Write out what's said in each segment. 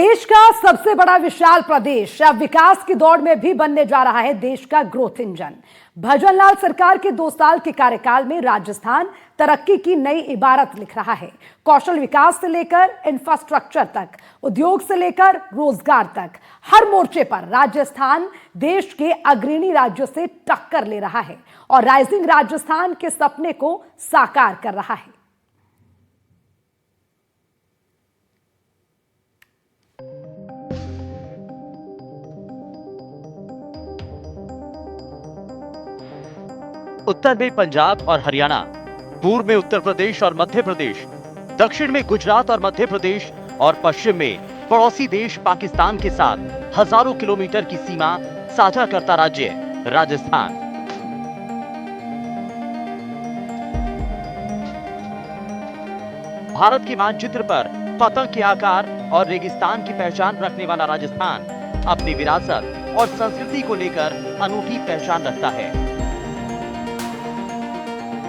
देश का सबसे बड़ा विशाल प्रदेश अब विकास की दौड़ में भी बनने जा रहा है देश का ग्रोथ इंजन। भजनलाल सरकार के 2 साल के कार्यकाल में राजस्थान तरक्की की नई इबारत लिख रहा है। कौशल विकास से लेकर इंफ्रास्ट्रक्चर तक, उद्योग से लेकर रोजगार तक, हर मोर्चे पर राजस्थान देश के अग्रणी राज्यों से टक्कर ले रहा है और राइजिंग राजस्थान के सपने को साकार कर रहा है। उत्तर में पंजाब और हरियाणा, पूर्व में उत्तर प्रदेश और मध्य प्रदेश, दक्षिण में गुजरात और मध्य प्रदेश और पश्चिम में पड़ोसी देश पाकिस्तान के साथ हजारों किलोमीटर की सीमा साझा करता राज्य राजस्थान। भारत के मानचित्र पर पतंग के आकार और रेगिस्तान की पहचान रखने वाला राजस्थान अपनी विरासत और संस्कृति को लेकर अनूठी पहचान रखता है।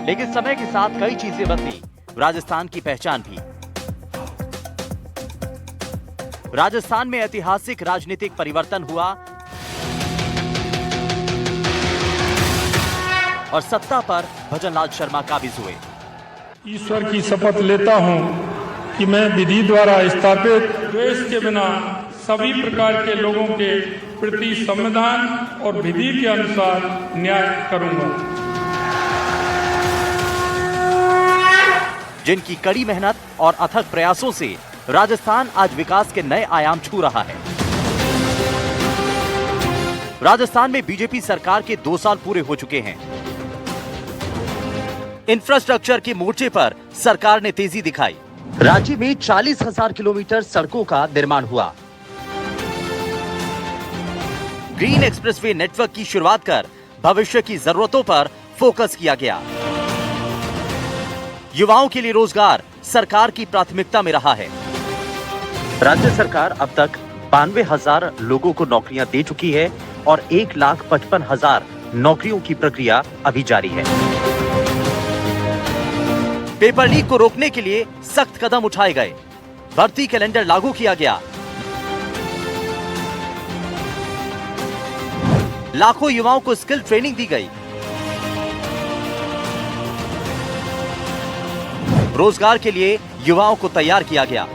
लेकिन समय के साथ कई चीजें बदली, राजस्थान की पहचान भी। राजस्थान में ऐतिहासिक राजनीतिक परिवर्तन हुआ और सत्ता पर भजनलाल शर्मा काबिज हुए। ईश्वर की शपथ लेता हूं कि मैं विधि द्वारा स्थापित द्वेष के बिना सभी प्रकार के लोगों के प्रति संविधान और विधि के अनुसार न्याय करूंगा। जिनकी कड़ी मेहनत और अथक प्रयासों से राजस्थान आज विकास के नए आयाम छू रहा है। राजस्थान में बीजेपी सरकार के 2 साल पूरे हो चुके हैं। इंफ्रास्ट्रक्चर के मोर्चे पर सरकार ने तेजी दिखाई। राज्य में 40,000 किलोमीटर सड़कों का निर्माण हुआ। ग्रीन एक्सप्रेसवे नेटवर्क की शुरुआत कर भविष्य की जरूरतों पर फोकस किया गया। युवाओं के लिए रोजगार सरकार की प्राथमिकता में रहा है। राज्य सरकार अब तक 92,000 लोगों को नौकरियां दे चुकी है और 1,55,000 नौकरियों की प्रक्रिया अभी जारी है। पेपर लीक को रोकने के लिए सख्त कदम उठाए गए। भर्ती कैलेंडर लागू किया गया। लाखों युवाओं को स्किल ट्रेनिंग दी गई। रोजगार के लिए युवाओं को तैयार किया गया।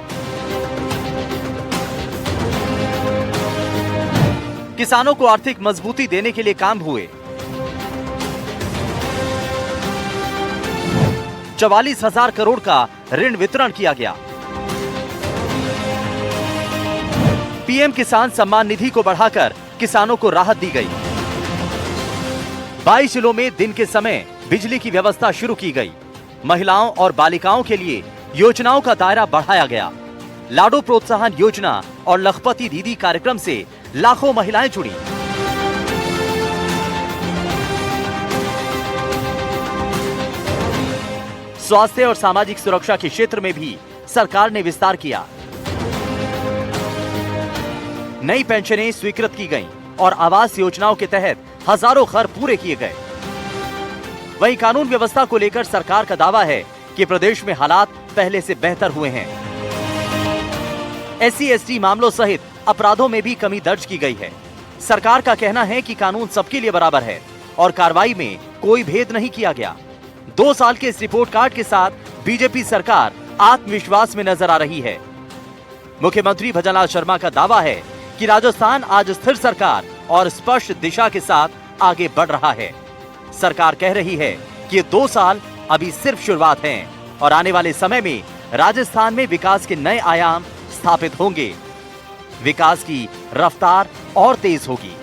किसानों को आर्थिक मजबूती देने के लिए काम हुए। 44,000 करोड़ का ऋण वितरण किया गया। पीएम किसान सम्मान निधि को बढ़ाकर किसानों को राहत दी गई। 22 जिलों में दिन के समय बिजली की व्यवस्था शुरू की गई। महिलाओं और बालिकाओं के लिए योजनाओं का दायरा बढ़ाया गया। लाडो प्रोत्साहन योजना और लखपति दीदी कार्यक्रम से लाखों महिलाएं जुड़ी। स्वास्थ्य और सामाजिक सुरक्षा के क्षेत्र में भी सरकार ने विस्तार किया। नई पेंशनें स्वीकृत की गईं और आवास योजनाओं के तहत हजारों घर पूरे किए गए। वहीं कानून व्यवस्था को लेकर सरकार का दावा है कि प्रदेश में हालात पहले से बेहतर हुए हैं। SC/ST मामलों सहित अपराधों में भी कमी दर्ज की गई है। सरकार का कहना है कि कानून सबके लिए बराबर है और कार्रवाई में कोई भेद नहीं किया गया। 2 साल के इस रिपोर्ट कार्ड के साथ बीजेपी सरकार आत्मविश्वास में नजर आ रही है। मुख्यमंत्री भजनलाल शर्मा का दावा है कि राजस्थान आज स्थिर सरकार और स्पष्ट दिशा के साथ आगे बढ़ रहा है। सरकार कह रही है कि ये 2 साल अभी सिर्फ शुरुआत हैं और आने वाले समय में राजस्थान में विकास के नए आयाम स्थापित होंगे। विकास की रफ्तार और तेज होगी।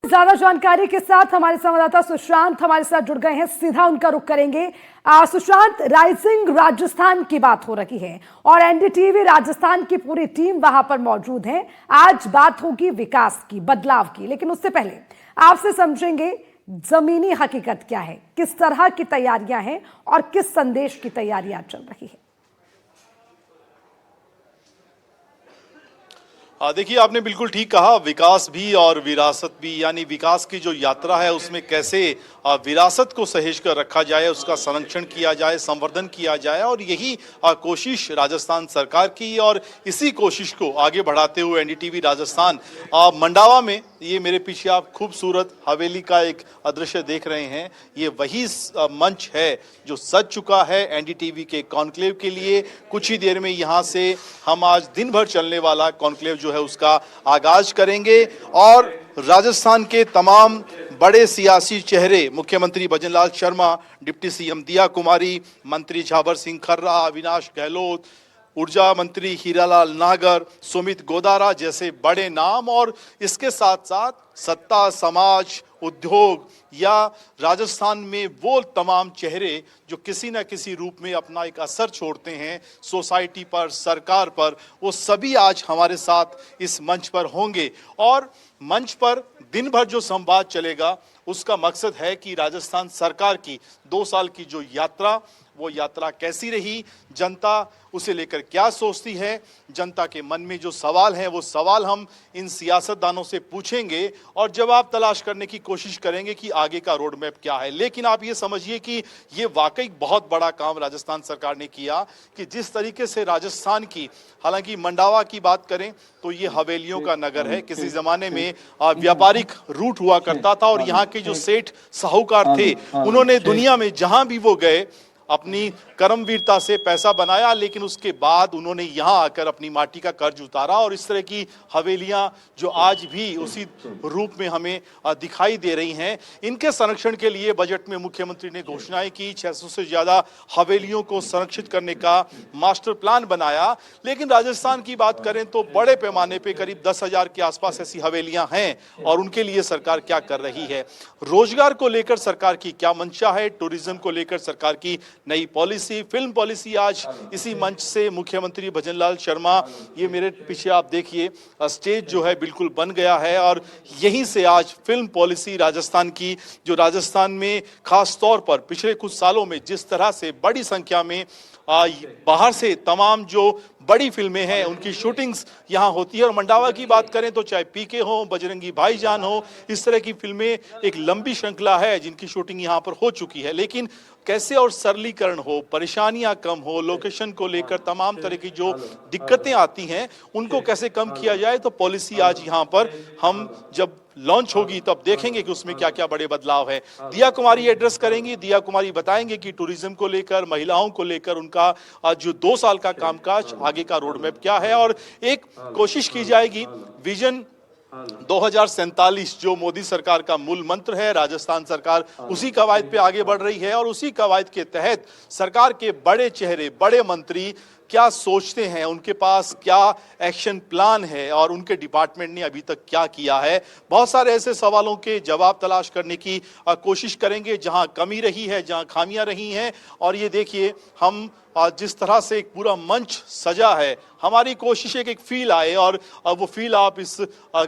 ज्यादा जानकारी के साथ हमारे संवाददाता सुशांत हमारे साथ जुड़ गए हैं, सीधा उनका रुख करेंगे। सुशांत, राइजिंग राजस्थान की बात हो रही है और एनडीटीवी राजस्थान की पूरी टीम वहां पर मौजूद है। आज बात होगी विकास की, बदलाव की, लेकिन उससे पहले आपसे समझेंगे जमीनी हकीकत क्या है, किस तरह की तैयारियां हैं और किस संदेश की तैयारियां चल रही है। देखिए, आपने बिल्कुल ठीक कहा, विकास भी और विरासत भी, यानी विकास की जो यात्रा है उसमें कैसे विरासत को सहेज कर रखा जाए, उसका संरक्षण किया जाए, संवर्धन किया जाए, और यही कोशिश राजस्थान सरकार की। और इसी कोशिश को आगे बढ़ाते हुए एनडीटीवी राजस्थान मंडावा में, ये मेरे पीछे आप खूबसूरत हवेली का एक दृश्य देख रहे हैं, ये वही मंच है जो सज चुका है एनडीटीवी के कॉन्क्लेव के लिए। कुछ ही देर में यहाँ से हम आज दिन भर चलने वाला कॉन्क्लेव जो है उसका आगाज करेंगे, और राजस्थान के तमाम बड़े सियासी चेहरे, मुख्यमंत्री भजनलाल शर्मा, डिप्टी सीएम दिया कुमारी, मंत्री झावर सिंह खर्रा, अविनाश गहलोत, ऊर्जा मंत्री हीरालाल नागर, सुमित गोदारा जैसे बड़े नाम, और इसके साथ साथ सत्ता, समाज, उद्योग या राजस्थान में वो तमाम चेहरे जो किसी न किसी रूप में अपना एक असर छोड़ते हैं सोसाइटी पर, सरकार पर, वो सभी आज हमारे साथ इस मंच पर होंगे। और मंच पर दिन भर जो संवाद चलेगा उसका मकसद है कि राजस्थान सरकार की 2 साल की जो यात्रा, वो यात्रा कैसी रही, जनता उसे लेकर क्या सोचती है, जनता के मन में जो सवाल हैं वो सवाल हम इन सियासतदानों से पूछेंगे और जवाब तलाश करने की कोशिश करेंगे कि आगे का रोड मैप क्या है। लेकिन आप ये समझिए कि ये वाकई बहुत बड़ा काम राजस्थान सरकार ने किया कि जिस तरीके से राजस्थान की, हालांकि मंडावा की बात करें तो ये हवेलियों का नगर है, किसी जमाने में व्यापारिक रूट हुआ करता था, और यहाँ के जो सेठ साहूकार थे उन्होंने दुनिया में जहां भी वो गए अपनी कर्मवीरता से पैसा बनाया, लेकिन उसके बाद उन्होंने यहाँ आकर अपनी माटी का कर्ज उतारा, और इस तरह की हवेलियां जो आज भी उसी रूप में हमें दिखाई दे रही हैं, इनके संरक्षण के लिए बजट में मुख्यमंत्री ने घोषणाएं की, 600 से ज्यादा हवेलियों को संरक्षित करने का मास्टर प्लान बनाया। लेकिन राजस्थान की बात करें तो बड़े पैमाने पर करीब 10,000 के आसपास ऐसी हवेलियां हैं, और उनके लिए सरकार क्या कर रही है, रोजगार को लेकर सरकार की क्या मंशा है, टूरिज्म को लेकर सरकार की नई पॉलिसी, फिल्म पॉलिसी। आज इसी मंच से मुख्यमंत्री भजनलाल शर्मा, ये मेरे पीछे आप देखिए स्टेज जो है बिल्कुल बन गया है, और यहीं से आज फिल्म पॉलिसी राजस्थान की, जो राजस्थान में खास तौर पर पिछले कुछ सालों में जिस तरह से बड़ी संख्या में बाहर से तमाम जो बड़ी फिल्में हैं उनकी शूटिंग्स यहाँ होती है। और मंडावा की बात करें तो चाहे पीके हो, बजरंगी भाईजान हो, इस तरह की फिल्में एक लंबी श्रृंखला है जिनकी शूटिंग यहाँ पर हो चुकी है। लेकिन कैसे और सरलीकरण हो, परेशानियां कम हो, लोकेशन को लेकर तमाम तरह की जो दिक्कतें आती हैं उनको कैसे कम किया जाए, तो पॉलिसी आज यहाँ पर हम जब लॉन्च होगी तब देखेंगे कि उसमें क्या क्या बड़े बदलाव है। दिया कुमारी एड्रेस करेंगी, दिया कुमारी बताएंगे कि टूरिज्म को लेकर, महिलाओं को लेकर उनका जो 2 साल का कामकाज, आगे का रोड मैप क्या है, और एक कोशिश की जाएगी विजन 2047 जो मोदी सरकार का मूल मंत्र है, राजस्थान सरकार उसी कवायद पे आगे बढ़ रही है, और उसी कवायद के तहत सरकार के बड़े चेहरे, बड़े मंत्री क्या सोचते हैं, उनके पास क्या एक्शन प्लान है और उनके डिपार्टमेंट ने अभी तक क्या किया है। बहुत सारे ऐसे सवालों के जवाब तलाश करने की कोशिश करेंगे जहां कमी रही है, जहां खामियां रही हैं। और ये देखिए हम जिस तरह से एक पूरा मंच सजा है, हमारी कोशिश है कि एक फील आए, और वो फील आप इस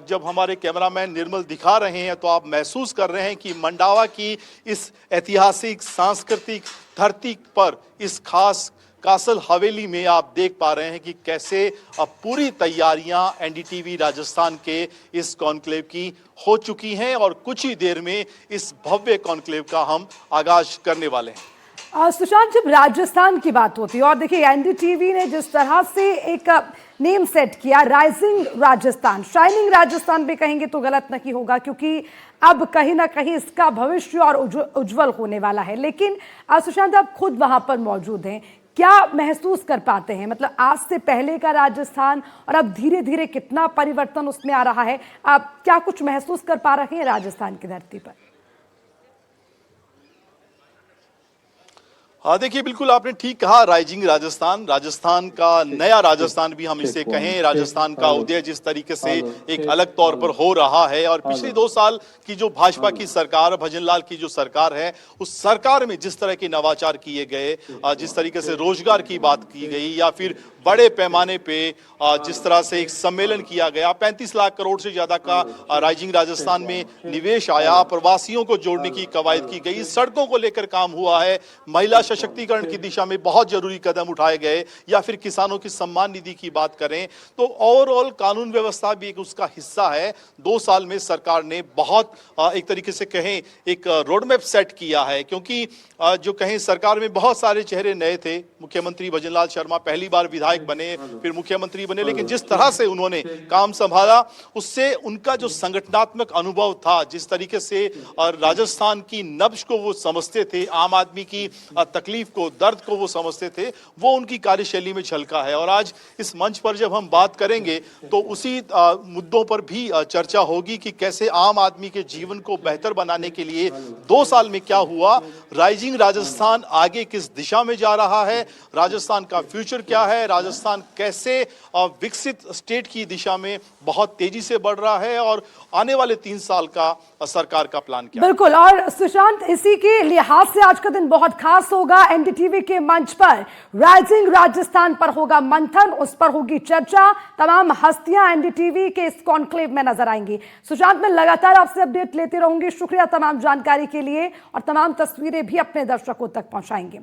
जब हमारे कैमरामैन निर्मल दिखा रहे हैं तो आप महसूस कर रहे हैं कि मंडावा की इस ऐतिहासिक सांस्कृतिक धरती पर इस खास कासल हवेली में आप देख पा रहे हैं कि कैसे अब पूरी तैयारियां एनडीटीवी राजस्थान के इस कॉन्क्लेव की हो चुकी हैं, और कुछ ही देर में इस भव्य कॉन्क्लेव का हम आगाज करने वाले हैं। सुशांत, जब राजस्थान की बात होती है, और देखिए एनडीटीवी ने जिस तरह से एक नेम सेट किया, राइजिंग राजस्थान, शाइनिंग राजस्थान भी कहेंगे तो गलत नहीं होगा, क्योंकि अब कहीं ना कहीं इसका भविष्य और उज्जवल होने वाला है। लेकिन सुशांत, आप खुद वहां पर मौजूद हैं, क्या महसूस कर पाते हैं, मतलब आज से पहले का राजस्थान और अब धीरे धीरे कितना परिवर्तन उसमें आ रहा है, आप क्या कुछ महसूस कर पा रहे हैं राजस्थान की धरती पर? हाँ, देखिए बिल्कुल आपने ठीक कहा, राइजिंग राजस्थान, राजस्थान का नया राजस्थान भी हम इसे कहें, राजस्थान का उदय जिस तरीके से एक अलग तौर पर हो रहा है। और पिछले 2 साल की जो भाजपा की सरकार, भजनलाल की जो सरकार है, उस सरकार में जिस तरह के नवाचार किए गए, जिस तरीके से रोजगार की बात की गई, या फिर बड़े पैमाने पे जिस तरह से एक सम्मेलन किया गया, 35 लाख करोड़ से ज्यादा का राइजिंग राजस्थान में निवेश आया, प्रवासियों को जोड़ने की कवायद की गई, सड़कों को लेकर काम हुआ है, महिला सशक्तिकरण की दिशा में बहुत जरूरी कदम उठाए गए, या फिर किसानों की सम्मान निधि की बात करें तो ओवरऑल कानून व्यवस्था भी एक उसका हिस्सा है। 2 साल में सरकार ने बहुत एक तरीके से कहें एक रोड मैप सेट किया है, क्योंकि जो कहें सरकार में बहुत सारे चेहरे नए थे। मुख्यमंत्री भजनलाल शर्मा पहली बार विधायक बने, फिर मुख्यमंत्री बने, लेकिन जिस तरह से उन्होंने काम संभाला उससे उनका जो संगठनात्मक अनुभव था, जिस तरीके से राजस्थान की नब्ज को वो समझते थे, आम आदमी की तकलीफ को, दर्द को वो समझते थे, वो उनकी कार्यशैली में झलका है। और आज इस मंच पर जब हम बात करेंगे तो उसी मुद्दों पर भी चर्चा होगी कि कैसे आम आदमी के जीवन को बेहतर बनाने के लिए 2 साल में क्या हुआ, राइजिंग राजस्थान आगे किस दिशा में जा रहा है, राजस्थान का फ्यूचर क्या है, राजस्थान कैसे विकसित स्टेट की दिशा में बहुत तेजी से बढ़ रहा है, और आने वाले 3 साल का सरकार का प्लान क्या है। बिल्कुल, और सुशांत इसी के लिहाज से आज का दिन बहुत खास होगा। एनडीटीवी के मंच पर राइजिंग राजस्थान पर होगा मंथन, उस पर होगी चर्चा। तमाम हस्तियां एनडीटीवी के इस कॉन्क्लेव में नजर आएंगी। सुशांत, मैं लगातार आपसे अपडेट लेते रहूंगी। शुक्रिया तमाम जानकारी के लिए, और तमाम तस्वीरें भी अपने दर्शकों तक पहुंचाएंगे।